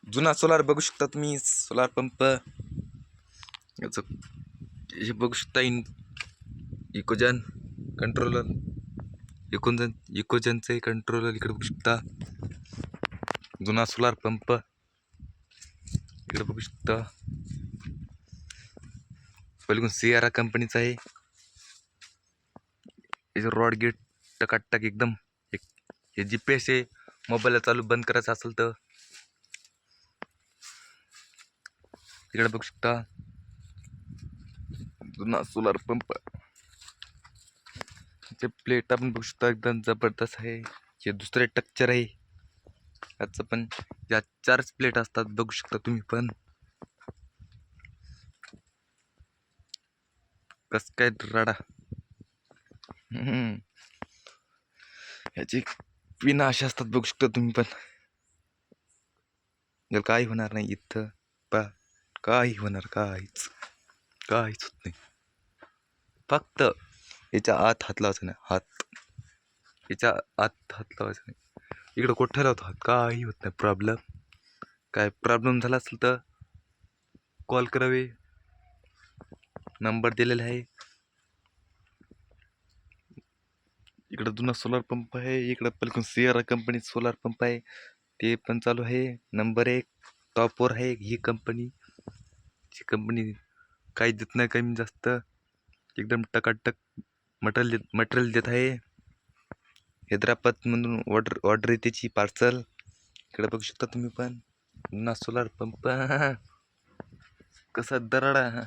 जुना सोलार बघू शकता तुम्ही. सोलार पंप याचं हे बघू शकता. इकोजन कंट्रोलर, इकोजनचं कंट्रोलर इकडे बघू शकता. जुना सोलार पंप इकडे बघू शकता. पलीकडून सियारा कंपनीचा आहे. रॉड गेट टकाटक एकदम. हे GPS आहे. मोबाईलला चालू बंद करायचं असेल तर इकडे बघू शकता. जुना सोलार पंप चे प्लेट आपण बघू शकता. एकदम जबरदस्त आहे. हे दुसरे स्ट्रक्चर आहे याचं पण. या 4 प्लेट असतात बघू शकता तुम्ही पण. कस काय राडा. याची पिना अशा असतात बघू शकता तुम्ही पण. याला काही होणार नाही इथं पा. काही होणार काहीच होत नाही. फक्त याच्या आत हात लावायचा नाही. याच्या आत हात लावायचा नाही. इकडं कुठं लावतो हात काही होत नाही. काय प्रॉब्लेम झाला असेल तर कॉल करावे. नंबर दिलेला आहे. इकडं जुना सोलार पंप आहे. इकडं पलीकडून सियारा कंपनी सोलार पंप आहे. ते पण चालू आहे. नंबर 1 टॉपवर आहे ही कंपनी. काही देत नाही कमी जास्त. एकदम टकाटक मटेरियल देत आहे. हैदराबाद मधून ऑर्डर आहे त्याची पार्सल. इकडे बघू शकता तुम्ही पण. जुना सोलार पंप कसा दराडा.